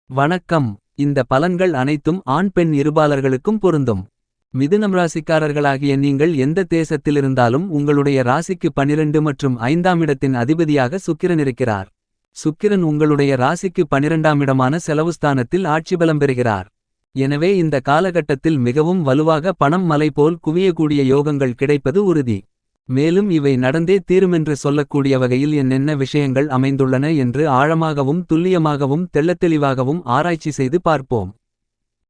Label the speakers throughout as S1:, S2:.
S1: வணக்கம். இந்த பலன்கள் அனைத்தும் ஆண் பெண் இருபாலர்களுக்கும் பொருந்தும். மிதுனம் ராசிக்காரர்களாகிய நீங்கள் எந்த தேசத்திலிருந்தாலும் உங்களுடைய ராசிக்கு 12 மற்றும் 5ஆம் இடத்தின் அதிபதியாக சுக்கிரன் இருக்கிறார். சுக்கிரன் உங்களுடைய ராசிக்கு 12ஆம் இடமான செலவுஸ்தானத்தில் ஆட்சிபலம் பெறுகிறார். எனவே இந்த காலகட்டத்தில் மிகவும் வலுவாக பணம் மலை போல் குவியக்கூடிய யோகங்கள் கிடைப்பது உறுதி. மேலும் இவை நடந்தே தீருமென்று சொல்லக்கூடிய வகையில் என்னென்ன விஷயங்கள் அமைந்துள்ளன என்று ஆழமாகவும் துல்லியமாகவும் தெள்ளத்தெளிவாகவும் ஆராய்ச்சி செய்து பார்ப்போம்.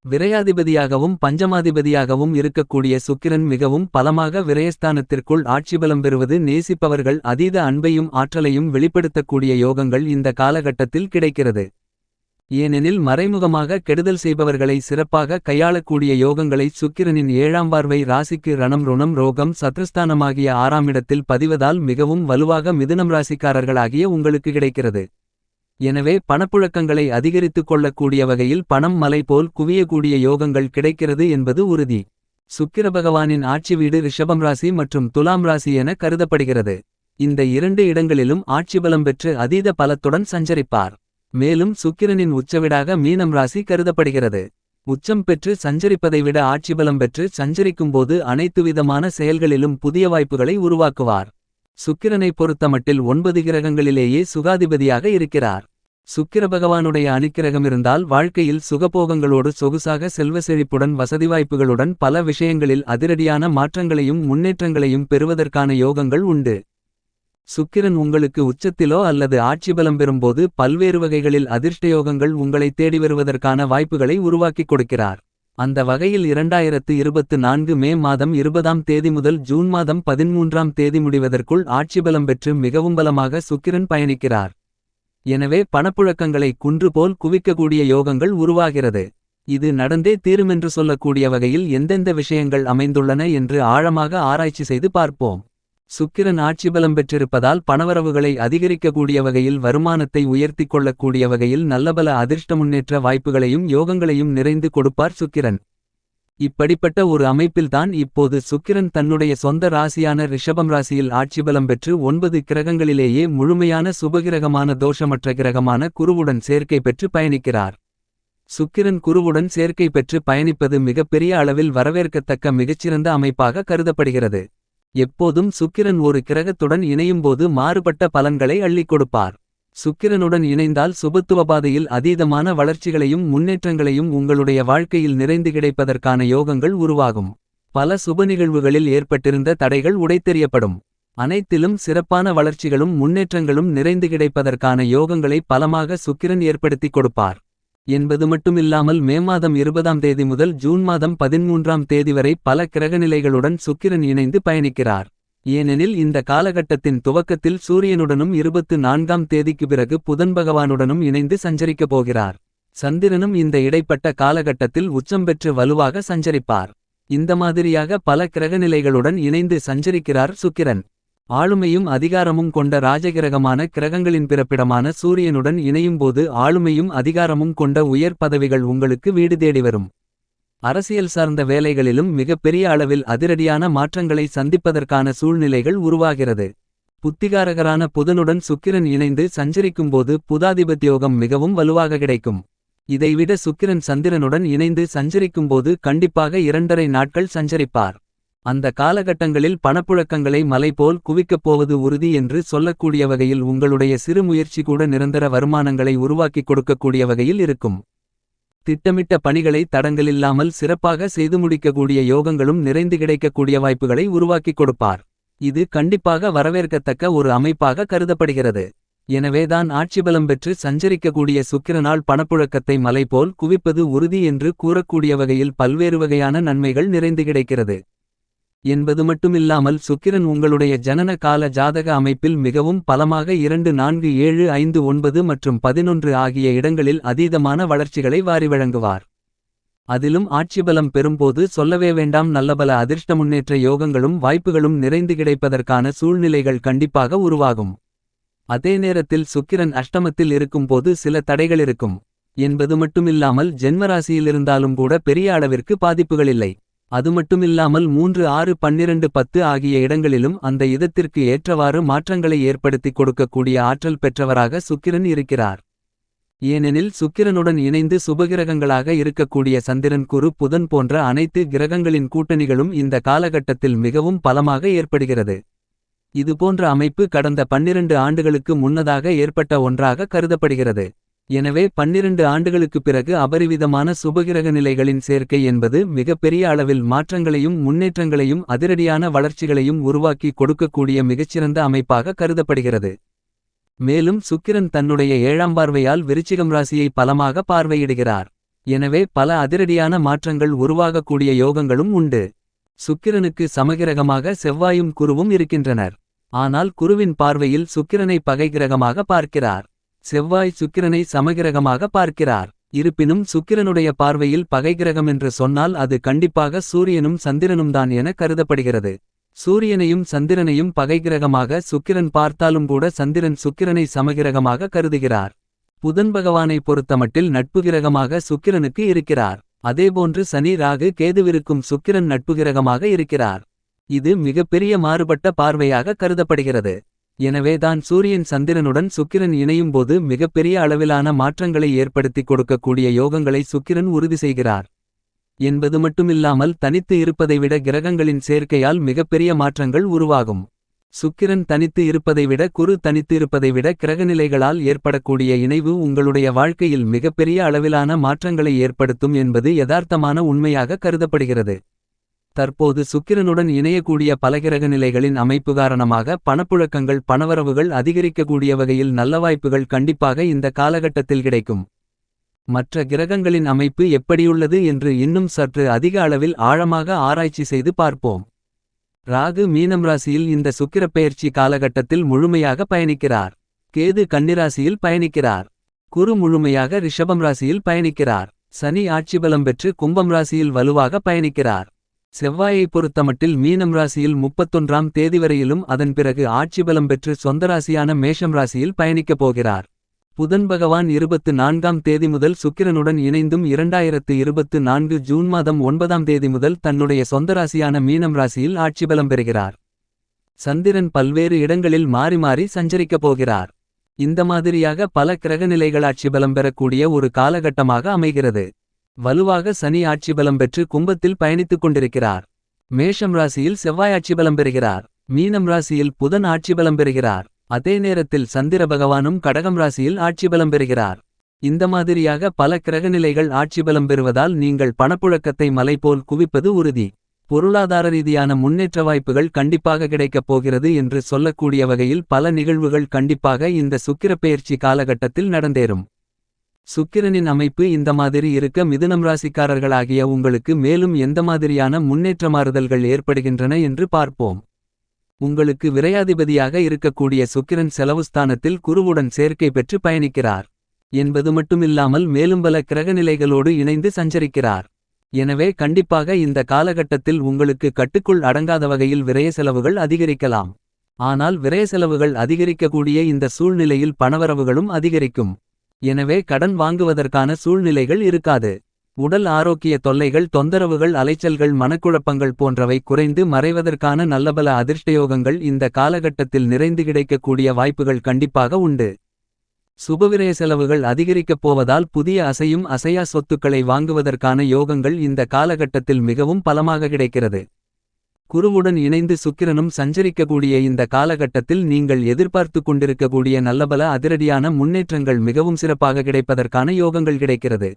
S1: விரையாதிபதியாகவும் பஞ்சமாதிபதியாகவும் இருக்கக்கூடிய சுக்கிரன் மிகவும் பலமாக விரயஸ்தானத்திற்குள் ஆட்சிபலம் பெறுவது நேசிப்பவர்கள் அதீத அன்பையும் ஆற்றலையும் வெளிப்படுத்தக்கூடிய யோகங்கள் இந்த காலகட்டத்தில் கிடைக்கிறது. ஏனெனில் மறைமுகமாக கெடுதல் செய்பவர்களை சிறப்பாக கையாளக்கூடிய யோகங்களை சுக்கிரனின் 7ஆம் பார்வை ராசிக்கு ரணம் ருணம் ரோகம் சத்ருஸ்தானமாகிய 6ஆம் இடத்தில் பதிவதால் மிகவும் வலுவாக மிதுனம் ராசிக்காரர்களாகிய உங்களுக்கு கிடைக்கிறது. எனவே பணப்புழக்கங்களை அதிகரித்துக் கொள்ளக்கூடிய வகையில் பணம் மலை போல் குவியக்கூடிய யோகங்கள் கிடைக்கிறது என்பது உறுதி. சுக்கிர பகவானின் ஆட்சி வீடு ரிஷபம் ராசி மற்றும் துலாம் ராசி என கருதப்படுகிறது. இந்த 2 இடங்களிலும் ஆட்சிபலம் பெற்று அதீத பலத்துடன் சஞ்சரிப்பார். மேலும் சுக்கிரனின் உச்சவிடாக மீனம் ராசி கருதப்படுகிறது. உச்சம் பெற்று சஞ்சரிப்பதை விட ஆட்சிபலம் பெற்று சஞ்சரிக்கும்போது அனைத்து விதமான செயல்களிலும் புதிய வாய்ப்புகளை உருவாக்குவார். சுக்கிரனை பொறுத்தமட்டில் 9 கிரகங்களிலேயே சுகாதிபதியாக இருக்கிறார். சுக்கிர பகவானுடைய அணிக்கிரகம் இருந்தால் வாழ்க்கையில் சுகபோகங்களோடு சொகுசாக செல்வ செழிப்புடன் வசதி வாய்ப்புகளுடன் பல விஷயங்களில் அதிரடியான மாற்றங்களையும் முன்னேற்றங்களையும் பெறுவதற்கான யோகங்கள் உண்டு. சுக்கிரன் உங்களுக்கு உச்சத்திலோ அல்லது ஆட்சிபலம் பெறும்போது பல்வேறு வகைகளில் அதிர்ஷ்டயோகங்கள் உங்களை தேடி வருவதற்கான வாய்ப்புகளை உருவாக்கிக் கொடுக்கிறார். அந்த வகையில் 2024 மே மாதம் 20ஆம் தேதி முதல் ஜூன் மாதம் 13ஆம் தேதி முடிவதற்குள் ஆட்சிபலம் பெற்று மிகவும் பலமாக சுக்கிரன் பயணிக்கிறார். எனவே பணப்புழக்கங்களை குன்று போல் குவிக்கக்கூடிய யோகங்கள் உருவாகிறது. இது நடந்தே தீருமென்று சொல்லக்கூடிய வகையில் எந்தெந்த விஷயங்கள் அமைந்துள்ளன என்று ஆழமாக ஆராய்ச்சி செய்து பார்ப்போம். சுக்கிரன் ஆட்சிபலம் பெற்றிருப்பதால் பணவரவுகளை அதிகரிக்கக்கூடிய வகையில் வருமானத்தை உயர்த்திக் கொள்ளக்கூடிய வகையில் நல்லபல அதிர்ஷ்ட முன்னேற்ற வாய்ப்புகளையும் யோகங்களையும் நிறைந்து கொடுப்பார் சுக்கிரன். இப்படிப்பட்ட ஒரு அமைப்பில்தான் இப்போது சுக்கிரன் தன்னுடைய சொந்த ராசியான ரிஷபம் ராசியில் ஆட்சிபலம் பெற்று 9 கிரகங்களிலேயே முழுமையான சுபகிரகமான தோஷமற்ற கிரகமான குருவுடன் சேர்க்கை பெற்று பயணிக்கிறார். சுக்கிரன் குருவுடன் சேர்க்கை பெற்று பயணிப்பது மிகப்பெரிய அளவில் வரவேற்கத்தக்க மிகச்சிறந்த அமைப்பாக கருதப்படுகிறது. எப்போதும் சுக்கிரன் ஒரு கிரகத்துடன் இணையும்போது மாறுபட்ட பலன்களை அள்ளிக் கொடுப்பார். சுக்கிரனுடன் இணைந்தால் சுபத்துவபாதையில் அதீதமான வளர்ச்சிகளையும் முன்னேற்றங்களையும் உங்களுடைய வாழ்க்கையில் நிறைந்து கிடைப்பதற்கான யோகங்கள் உருவாகும். பல சுப நிகழ்வுகளில் ஏற்பட்டிருந்த தடைகள் உடைத்தெறியப்படும். அனைத்திலும் சிறப்பான வளர்ச்சிகளும் முன்னேற்றங்களும் நிறைந்து கிடைப்பதற்கான யோகங்களை பலமாக சுக்கிரன் ஏற்படுத்திக் கொடுப்பார். என்பது மட்டுமில்லாமல் மே மாதம் 20ஆம் தேதி முதல் ஜூன் மாதம் 13ஆம் தேதி வரை பல கிரகநிலைகளுடன் சுக்கிரன் இணைந்து பயணிக்கிறார். ஏனெனில் இந்த காலகட்டத்தின் துவக்கத்தில் சூரியனுடனும் 24ஆம் தேதிக்கு பிறகு புதன் பகவானுடனும் இணைந்து சஞ்சரிக்கப் போகிறார். சந்திரனும் இந்த இடைப்பட்ட காலகட்டத்தில் உச்சம் பெற்று வலுவாக சஞ்சரிப்பார். இந்த மாதிரியாக பல கிரகநிலைகளுடன் இணைந்து சஞ்சரிக்கிறார் சுக்கிரன். ஆளுமையும் அதிகாரமும் கொண்ட ராஜகிரகமான கிரகங்களின் பிறப்பிடமான சூரியனுடன் இணையும்போது ஆளுமையும் அதிகாரமும் கொண்ட உயர் பதவிகள் உங்களுக்கு வீடு தேடி வரும். அரசியல் சார்ந்த வேலைகளிலும் மிகப்பெரிய அளவில் அதிரடியான மாற்றங்களை சந்திப்பதற்கான சூழ்நிலைகள் உருவாகிறது. புத்திகாரகரான புதனுடன் சுக்கிரன் இணைந்து சஞ்சரிக்கும்போது புதாதிபத்தியோகம் மிகவும் வலுவாக கிடைக்கும். இதைவிட சுக்கிரன் சந்திரனுடன் இணைந்து சஞ்சரிக்கும்போது கண்டிப்பாக 2.5 நாட்கள் சஞ்சரிப்பார். அந்த காலகட்டங்களில் பணப்புழக்கங்களை மலை போல் குவிக்கப் போவது உறுதி என்று சொல்லக்கூடிய வகையில் உங்களுடைய சிறு முயற்சி கூட நிரந்தர வருமானங்களை உருவாக்கிக் கொடுக்கக்கூடிய வகையில் இருக்கும். திட்டமிட்ட பணிகளை தடங்கலில்லாமல் சிறப்பாக செய்து முடிக்கக்கூடிய யோகங்களும் நிறைந்து கிடைக்கக்கூடிய வாய்ப்புகளை உருவாக்கிக் கொடுப்பார். இது கண்டிப்பாக வரவேற்கத்தக்க ஒரு அமைப்பாக கருதப்படுகிறது. எனவேதான் ஆட்சிபலம் பெற்று சஞ்சரிக்கக்கூடிய சுக்கிரனால் பணப்புழக்கத்தை மலை போல் குவிப்பது உறுதி என்று கூறக்கூடிய வகையில் பல்வேறு வகையான நன்மைகள் நிறைந்து கிடைக்கிறது. என்பது மட்டுமில்லாமல் சுக்கிரன் உங்களுடைய ஜனன கால ஜாதக அமைப்பில் மிகவும் பலமாக 2 4 7 5 9 மற்றும் 11 ஆகிய இடங்களில் அதீதமான வளர்ச்சிகளை வாரி வழங்குவார். அதிலும் ஆட்சிபலம் பெறும்போது சொல்லவே வேண்டாம், நல்லபல அதிர்ஷ்ட முன்னேற்ற யோகங்களும் வாய்ப்புகளும் நிறைந்து கிடைப்பதற்கான சூழ்நிலைகள் கண்டிப்பாக உருவாகும். அதே நேரத்தில் சுக்கிரன் அஷ்டமத்தில் இருக்கும்போது சில தடைகள் இருக்கும். என்பது மட்டுமில்லாமல் ஜென்மராசியிலிருந்தாலும் கூட பெரிய அளவிற்கு பாதிப்புகளில்லை. அது மட்டுமில்லாமல் 3 6 12 10 ஆகிய இடங்களிலும் அந்த இதத்திற்கு ஏற்றவாறு மாற்றங்களை ஏற்படுத்திக் கொடுக்கக்கூடிய ஆற்றல் பெற்றவராக சுக்கிரன் இருக்கிறார். ஏனெனில் சுக்கிரனுடன் இணைந்து சுபகிரகங்களாக இருக்கக்கூடிய சந்திரன் குரு புதன் போன்ற அனைத்து கிரகங்களின் கூட்டணிகளும் இந்த காலகட்டத்தில் மிகவும் பலமாக ஏற்படுகிறது. இதுபோன்ற அமைப்பு கடந்த 12 ஆண்டுகளுக்கு முன்னதாக ஏற்பட்ட ஒன்றாக கருதப்படுகிறது. எனவே 12 ஆண்டுகளுக்குப் பிறகு அபரிவிதமான சுபகிரக நிலைகளின் சேர்க்கை என்பது மிகப்பெரிய அளவில் மாற்றங்களையும் முன்னேற்றங்களையும் அதிரடியான வளர்ச்சிகளையும் உருவாக்கி கொடுக்கக்கூடிய மிகச்சிறந்த அமைப்பாக கருதப்படுகிறது. மேலும் சுக்கிரன் தன்னுடைய 7ஆம் பார்வையால் விருச்சிகம் ராசியை பலமாக பார்வையிடுகிறார். எனவே பல அதிரடியான மாற்றங்கள் உருவாகக்கூடிய யோகங்களும் உண்டு. சுக்கிரனுக்கு சமகிரகமாக செவ்வாயும் குருவும் இருக்கின்றனர். ஆனால் குருவின் பார்வையில் சுக்கிரனை பகைகிரகமாக பார்க்கிறார். செவ்வாய் சுக்கிரனை சமகிரகமாக பார்க்கிறார். இருப்பினும் சுக்கிரனுடைய பார்வையில் பகைகிரகமென்று சொன்னால் அது கண்டிப்பாக சூரியனும் சந்திரனும்தான் என கருதப்படுகிறது. சூரியனையும் சந்திரனையும் பகைகிரகமாக சுக்கிரன் பார்த்தாலும் கூட சந்திரன் சுக்கிரனை சமகிரகமாக கருதுகிறார். புதன் பகவானை பொறுத்தமட்டில் நட்புகிரகமாக சுக்கிரனுக்கு இருக்கிறார். அதேபோன்று சனி ராகு கேதுவிருக்கும் சுக்கிரன் நட்புகிரகமாக இருக்கிறார். இது மிகப்பெரிய மாறுபட்ட பார்வையாக கருதப்படுகிறது. எனவேதான் சூரியன் சந்திரனுடன் சுக்கிரன் இணையும்போது மிகப்பெரிய அளவிலான மாற்றங்களை ஏற்படுத்தி கொடுக்கக்கூடிய யோகங்களை சுக்கிரன் உறுதி செய்கிறார் என்பது மட்டுமில்லாமல் தனித்து இருப்பதை விட கிரகங்களின் சேர்க்கையால் மிகப்பெரிய மாற்றங்கள் உருவாகும். சுக்கிரன் தனித்து இருப்பதை விட குரு தனித்து இருப்பதை விட கிரகநிலைகளால் ஏற்படக்கூடிய இணைவு உங்களுடைய வாழ்க்கையில் மிகப்பெரிய அளவிலான மாற்றங்களை ஏற்படுத்தும் என்பது யதார்த்தமான உண்மையாக கருதப்படுகிறது. தற்போது சுக்கிரனுடன் இணையக்கூடிய பல கிரக நிலைகளின் அமைப்பு காரணமாக பணப்புழக்கங்கள் பணவரவுகள் அதிகரிக்கக்கூடிய வகையில் நல்ல வாய்ப்புகள் கண்டிப்பாக இந்த காலகட்டத்தில் கிடைக்கும். மற்ற கிரகங்களின் அமைப்பு எப்படியுள்ளது என்று இன்னும் சற்று அதிக அளவில் ஆழமாக ஆராய்ச்சி செய்து பார்ப்போம். ராகு மீனம் ராசியில் இந்த சுக்கிரப்பெயர்ச்சி காலகட்டத்தில் முழுமையாக பயணிக்கிறார். கேது கன்னிராசியில் பயணிக்கிறார். குரு முழுமையாக ரிஷபம் ராசியில் பயணிக்கிறார். சனி ஆட்சிபலம் பெற்று கும்பம் ராசியில் வலுவாக பயணிக்கிறார். செவ்வாயை பொறுத்தமட்டில் மீனம் ராசியில் 31ஆம் தேதி வரையிலும் அதன் பிறகு ஆட்சிபலம் பெற்று சொந்த ராசியான மேஷம் ராசியில் பயணிக்கப் போகிறார். புதன் பகவான் 24ஆம் தேதி முதல் சுக்கிரனுடன் இணைந்தும் 2024 ஜூன் மாதம் 9ஆம் தேதி முதல் தன்னுடைய சொந்த ராசியான மீனம் ராசியில் ஆட்சிபலம் பெறுகிறார். சந்திரன் பல்வேறு இடங்களில் மாறி மாறி சஞ்சரிக்கப் போகிறார். இந்த மாதிரியாக பல கிரகநிலைகள் ஆட்சிபலம் பெறக்கூடிய ஒரு காலகட்டமாக அமைகிறது. வலுவாக சனி ஆட்சிபலம் பெற்று கும்பத்தில் பயணித்துக் கொண்டிருக்கிறார். மேஷம் ராசியில் செவ்வாய் ஆட்சிபலம் பெறுகிறார். மீனம் ராசியில் புதன் ஆட்சிபலம் பெறுகிறார். அதே நேரத்தில் சந்திர பகவானும் கடகம் ராசியில் ஆட்சிபலம் பெறுகிறார். இந்த மாதிரியாக பல கிரகநிலைகள் ஆட்சிபலம் பெறுவதால் நீங்கள் பணப்புழக்கத்தை மலை போல் குவிப்பது உறுதி. பொருளாதார ரீதியான முன்னேற்ற வாய்ப்புகள் கண்டிப்பாக கிடைக்கப் போகிறது என்று சொல்லக்கூடிய வகையில் பல நிகழ்வுகள் கண்டிப்பாக இந்த சுக்கிரப்பெயர்ச்சி காலகட்டத்தில் நடந்தேறும். சுக்கிரனின் அமைப்பு இந்த மாதிரி இருக்க மிதுனம் ராசிக்காரர்களாகிய உங்களுக்கு மேலும் எந்த மாதிரியான முன்னேற்ற மாறுதல்கள் ஏற்படுகின்றன என்று பார்ப்போம். உங்களுக்கு விரையாதிபதியாக இருக்கக்கூடிய சுக்கிரன் செலவுஸ்தானத்தில் குருவுடன் சேர்க்கை பெற்று பயணிக்கிறார் என்பது மட்டுமில்லாமல் மேலும் பல கிரகநிலைகளோடு இணைந்து சஞ்சரிக்கிறார். எனவே கண்டிப்பாக இந்த காலகட்டத்தில் உங்களுக்கு கட்டுக்குள் அடங்காத வகையில் விரய செலவுகள் அதிகரிக்கலாம். ஆனால் விரய செலவுகள் அதிகரிக்கக்கூடிய இந்த சூழ்நிலையில் பணவரவுகளும் அதிகரிக்கும். எனவே கடன் வாங்குவதற்கான சூழ்நிலைகள் இருக்காது. உடல் ஆரோக்கிய தொல்லைகள் தொந்தரவுகள் அலைச்சல்கள் மனக்குழப்பங்கள் போன்றவை குறைந்து மறைவதற்கான நல்லபல அதிர்ஷ்டயோகங்கள் இந்த காலகட்டத்தில் நிறைந்து கிடைக்கக்கூடிய வாய்ப்புகள் கண்டிப்பாக உண்டு. சுபவிரய செலவுகள் அதிகரிக்கப் போவதால் புதிய அசையும் அசையா சொத்துக்களை வாங்குவதற்கான யோகங்கள் இந்த காலகட்டத்தில் மிகவும் பலமாக கிடைக்கிறது. குருவுடன் இணைந்து சுக்கிரனும் சஞ்சரிக்கக்கூடிய இந்த காலகட்டத்தில் நீங்கள் எதிர்பார்த்து கொண்டிருக்கக்கூடிய நல்லபல அதிரடியான முன்னேற்றங்கள் மிகவும் சிறப்பாக கிடைப்பதற்கான யோகங்கள் கிடைக்கிறது.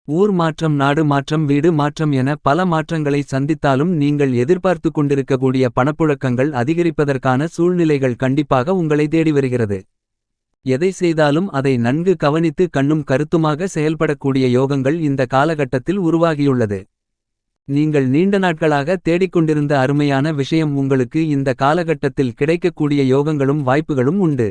S1: ஊர் மாற்றம் நாடு மாற்றம் வீடு மாற்றம் என பல மாற்றங்களை சந்தித்தாலும் நீங்கள் எதிர்பார்த்து கொண்டிருக்கக்கூடிய பணப்புழக்கங்கள் அதிகரிப்பதற்கான சூழ்நிலைகள் கண்டிப்பாக உங்களை தேடி வருகிறது. எதை செய்தாலும் அதை நன்கு கவனித்து கண்ணும் கருத்துமாக செயல்படக்கூடிய யோகங்கள் இந்த காலகட்டத்தில் உருவாகியுள்ளது. நீங்கள் நீண்ட நாட்களாக தேடிக்கொண்டிருந்த அருமையான விஷயம் உங்களுக்கு இந்த காலகட்டத்தில் கிடைக்கக்கூடிய யோகங்களும் வாய்ப்புகளும் உண்டு.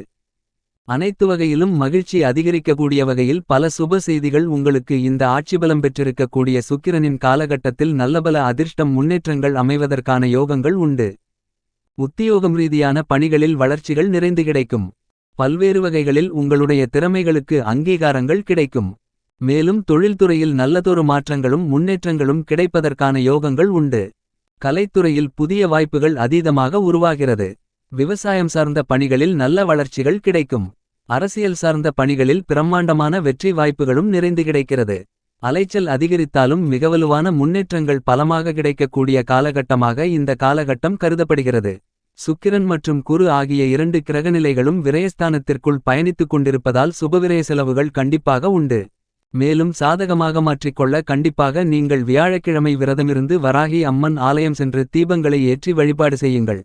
S1: அனைத்து வகையிலும் மகிழ்ச்சி அதிகரிக்கக்கூடிய வகையில் பல சுப செய்திகள் உங்களுக்கு இந்த ஆட்சிபலம் பெற்றிருக்கக்கூடிய சுக்கிரனின் காலகட்டத்தில் நல்லபல அதிர்ஷ்டம் முன்னேற்றங்கள் அமைவதற்கான யோகங்கள் உண்டு. உத்தியோகம் ரீதியான பணிகளில் வளர்ச்சிகள் நிறைந்து கிடைக்கும். பல்வேறு வகைகளில் உங்களுடைய திறமைகளுக்கு அங்கீகாரங்கள் கிடைக்கும். மேலும் தொழில்துறையில் நல்லதொரு மாற்றங்களும் முன்னேற்றங்களும் கிடைப்பதற்கான யோகங்கள் உண்டு. கலைத்துறையில் புதிய வாய்ப்புகள் அதீதமாக உருவாகிறது. விவசாயம் சார்ந்த பணிகளில் நல்ல வளர்ச்சிகள் கிடைக்கும். அரசியல் சார்ந்த பணிகளில் பிரம்மாண்டமான வெற்றி வாய்ப்புகளும் நிறைந்து கிடைக்கிறது. அலைச்சல் அதிகரித்தாலும் மிகவலுவான முன்னேற்றங்கள் பலமாக கிடைக்கக்கூடிய காலகட்டமாக இந்த காலகட்டம் கருதப்படுகிறது. சுக்கிரன் மற்றும் குரு ஆகிய 2 கிரகநிலைகளும் விரயஸ்தானத்திற்குள் பயணித்துக் கொண்டிருப்பதால் சுபவிரய செலவுகள் கண்டிப்பாக உண்டு. மேலும் சாதகமாக மாற்றிக்கொள்ள கண்டிப்பாக நீங்கள் வியாழக்கிழமை விரதமிருந்து வராகி அம்மன் ஆலயம் சென்று தீபங்களை ஏற்றி வழிபாடு செய்யுங்கள்.